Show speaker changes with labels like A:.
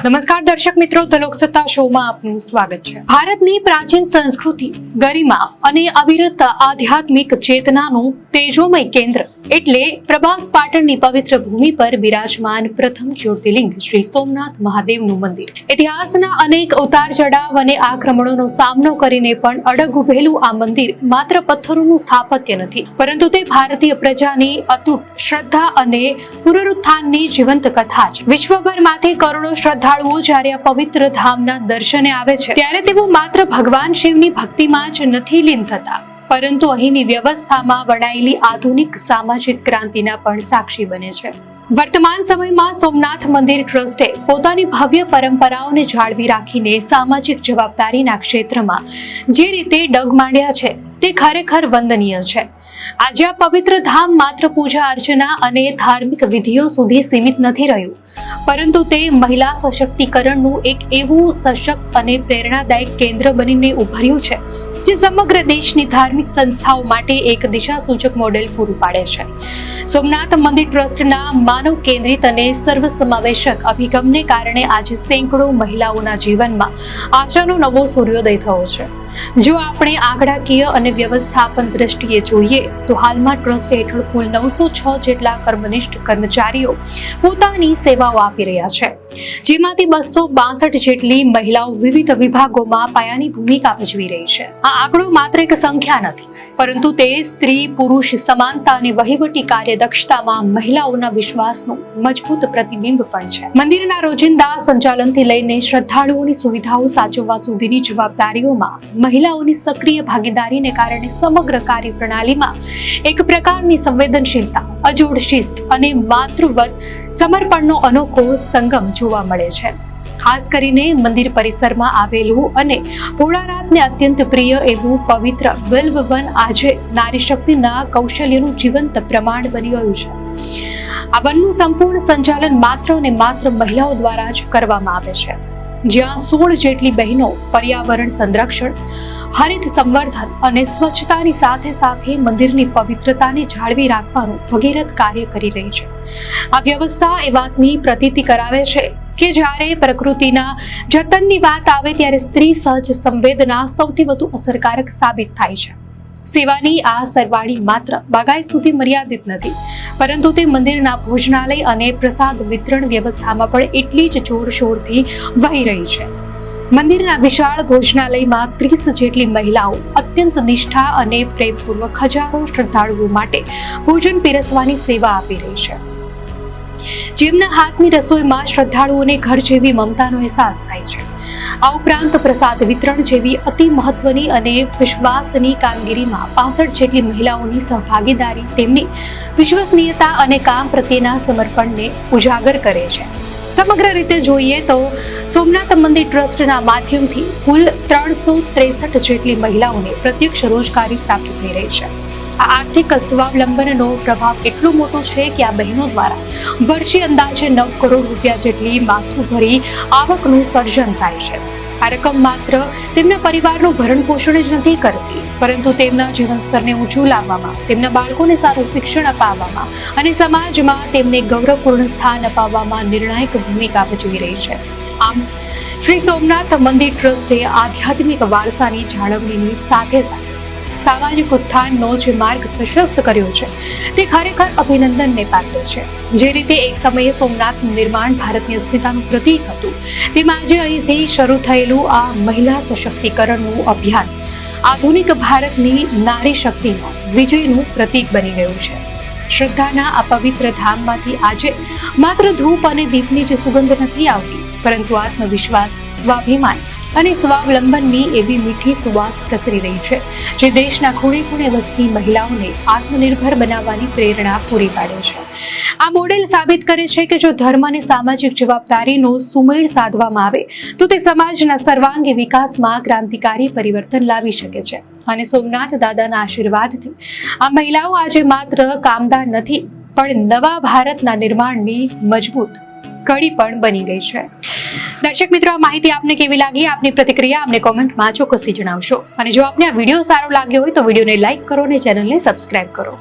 A: નમસ્કાર દર્શક મિત્રો, ધ લોકસત્તા શોમાં આપનું સ્વાગત છે। ભારતની પ્રાચીન સંસ્કૃતિ, ગરિમા અને અવિરત આધ્યાત્મિક ચેતનાનું તેજોમય કેન્દ્ર એટલે પ્રભાસ પાટણની પવિત્ર ભૂમિ પર બિરાજમાન પ્રથમ જ્યોતિર્લિંગ શ્રી સોમનાથ મહાદેવનું મંદિર। ઇતિહાસના અનેક ઉતાર ચઢાવ અને આક્રમણોનો સામનો કરીને પણ અડગ ઉભેલું આ મંદિર માત્ર પથ્થરોનું સ્થાપત્ય નથી, પરંતુ તે ભારતીય પ્રજાની અતૂટ શ્રદ્ધા અને પુનરુત્થાનની જીવંત કથા છે। વિશ્વભરમાંથી કરોડો શ્રદ્ધાળુઓ જ્યારે આ પવિત્ર ધામના દર્શને આવે છે, ત્યારે તેઓ માત્ર ભગવાન શિવની ભક્તિમાં જ નથી લીન થતા, પરંતુ અહીંની વ્યવસ્થામાં વણાયેલી આધુનિક સામાજિક ક્રાંતિના પણ સાક્ષી બને છે। વર્તમાન સમયમાં સોમનાથ મંદિર ટ્રસ્ટે પોતાની ભવ્ય પરંપરાઓને જાળવી રાખીને સામાજિક જવાબદારીના ક્ષેત્રમાં જે રીતે ડગ માંડ્યા છે તે ખરેખર વંદનીય છે। આજે આ પવિત્ર ધામ માત્ર પૂજા અર્ચના અને ધાર્મિક વિધિઓ સુધી સીમિત નથી રહ્યું, પરંતુ તે મહિલા સશક્તિકરણનું એક એવું સશક્ત અને પ્રેરણાદાયક કેન્દ્ર બનીને ઉભર્યું છે જે સમગ્ર દેશની ધાર્મિક સંસ્થાઓ માટે એક દિશાસૂચક મોડેલ પૂરું પાડે છે। સોમનાથ મંદિર ટ્રસ્ટના માનવ કેન્દ્રિત અને સર્વસમાવેશક અભિગમને કારણે આજે સેંકડો મહિલાઓના જીવનમાં આશાનો નવો સૂર્યોદય થયો છે। જો આપણે આંકડાકીય અને વ્યવસ્થાપન દ્રષ્ટિએ જોઈએ તો હાલમાં ટ્રસ્ટ હેઠળ કુલ 906 જેટલા કર્મનિષ્ઠ કર્મચારીઓ પોતાની સેવાઓ આપી રહ્યા છે, જેમાંથી 262 જેટલી મહિલાઓ વિવિધ વિભાગોમાં પાયાની ભૂમિકા ભજવી રહી છે। આ આંકડો માત્ર એક સંખ્યા નથી, પરંતુ તે સ્ત્રી પુરુષ સમાનતા અને વહીવટી કાર્યદક્ષતામાં મહિલાઓના વિશ્વાસનું મજબૂત પ્રતિબિંબ પણ છે। મંદિરના રોજિંદા સંચાલનથી લઈને શ્રદ્ધાળુઓની સુવિધાઓ સાચવવા સુધીની જવાબદારીઓમાં મહિલાઓની સક્રિય ભાગીદારીને કારણે સમગ્ર કાર્યપ્રણાલીમાં એક પ્રકારની સંવેદનશીલતા, અજોડ શિસ્ત અને માતૃવત સમર્પણનો અનોખો સંગમ જોવા મળે છે। ખાસ કરીને મંદિર પરિસરમાં આવેલું અને ભોળાનાથને અત્યંત પ્રિય એવું પવિત્ર બિલ્વ વન આજે નારી શક્તિના કૌશલ્યનું જીવંત પ્રમાણ બની ગયું છે। આ વનનું સંપૂર્ણ સંચાલન માત્ર ને માત્ર મહિલાઓ દ્વારા જ કરવામાં આવે છે, જ્યાં 16 જેટલી બહેનો પર્યાવરણ સંરક્ષણ, હરિત સંવર્ધન અને સ્વચ્છતાની સાથે સાથે મંદિરની પવિત્રતાને જાળવી રાખવાનું ભગીરથ કાર્ય કરી રહી છે। આ વ્યવસ્થા એ વાતની પ્રતીતિ કરાવે છે કે જ્યારે પ્રકૃતિના જતનની વાત આવે ત્યારે સ્ત્રી સહજ સંવેદના સૌથી વધુ અસરકારક સાબિત થાય છે। સેવાની આ સરવાળી માત્ર બાગાયત સુધી મર્યાદિત નથી, પરંતુ તે મંદિરના ભોજનાલય અને પ્રસાદ વિતરણ વ્યવસ્થામાં પણ એટલી જ જોરશોરથી વહી રહી છે। મંદિરના વિશાળ ભોજનાલયમાં 30 જેટલી મહિલાઓ અત્યંત નિષ્ઠા અને પ્રેમપૂર્વક હજારો શ્રદ્ધાળુઓ માટે ભોજન પીરસવાની સેવા આપી રહી છે, જેમના હાથની રસોઈમાં શ્રદ્ધાળુઓને ઘર જેવી મમતાનો અહેસાસ થાય છે। આ ઉપરાંત પ્રસાદ વિતરણ જેવી અતિ મહત્વની અને વિશ્વાસની કામગીરીમાં 65 જેટલી મહિલાઓની સહભાગીદારી તેમની વિશ્વસનીયતા અને કામ પ્રત્યેના સમર્પણને ઉજાગર કરે છે। સમગ્ર રીતે જોઈએ તો સોમનાથ મંદિર ટ્રસ્ટના માધ્યમથી કુલ 363 જેટલી મહિલાઓને પ્રત્યક્ષ રોજગારી પ્રાપ્ત થઈ રહી છે। આ આર્થિક સ્વાવલંબનનો પ્રભાવ એટલો મોટો છે કે આ બહેનો દ્વારા વર્ષે અંદાજે 9 કરોડ રૂપિયા જેટલી માથુભરી આવકનું સર્જન થાય છે। આ રકમ માત્ર તેમના પરિવારનું ભરણ પોષણ જ નથી કરતી, પરંતુ તેમના જીવન સ્તરને ઊંચું લાવવામાં, તેમના બાળકોને સારું શિક્ષણ અપાવવામાં અને સમાજમાં તેમને ગૌરવપૂર્ણ સ્થાન અપાવવામાં નિર્ણાયક ભૂમિકા ભજવી રહી છે। આમ શ્રી સોમનાથ મંદિર ટ્રસ્ટે આધ્યાત્મિક વારસાની જાળવણીની સાથે સાથે સામાજિક ઉત્થાનનો જે માર્ગ પ્રશસ્ત કર્યો છે તે ખરેખર અભિનંદનને પાત્ર છે। જે રીતે એક સમયે સોમનાથનું નિર્માણ ભારતની અસ્મિતાનું પ્રતીક હતું, તેમ આજે અહીંથી શરૂ થયેલું આ મહિલા સશક્તિકરણનું અભિયાન આધુનિક ભારતની નારી શક્તિના વિજયનું પ્રતીક બની ગયું છે। શ્રદ્ધાના આ પવિત્ર ધામમાંથી આજે માત્ર ધૂપ અને દીપની જ સુગંધ નથી આવતી, પરંતુ આત્મવિશ્વાસ, સ્વાભિમાન અને સ્વાવલંબનની એવી મીઠી સુવાસ પ્રસરી રહી છે જે દેશના ખૂણે ખૂણે વસતી મહિલાઓને આત્મનિર્ભર બનાવવાની પ્રેરણા પૂરી પાડે છે। આ મોડેલ સાબિત કરે છે કે જો ધર્મ અને સામાજિક જવાબદારીનો સુમેળ સાધવામાં આવે તો તે સમાજના સર્વાંગી વિકાસમાં ક્રાંતિકારી પરિવર્તન લાવી શકે છે। અને સોમનાથ દાદાના આશીર્વાદથી આ મહિલાઓ આજે માત્ર કામદાર નથી, પણ નવા ભારતના નિર્માણની મજબૂત કડી પણ બની ગઈ છે। દર્શક મિત્રો, આ માહિતી આપને કેવી લાગી? આપની પ્રતિક્રિયા અમને કોમેન્ટમાં ચોક્કસથી જણાવશો, અને જો આપને આ વિડીયો સારો લાગ્યો હોય તો વિડીયોને લાઈક કરો અને ચેનલને સબસ્ક્રાઇબ કરો।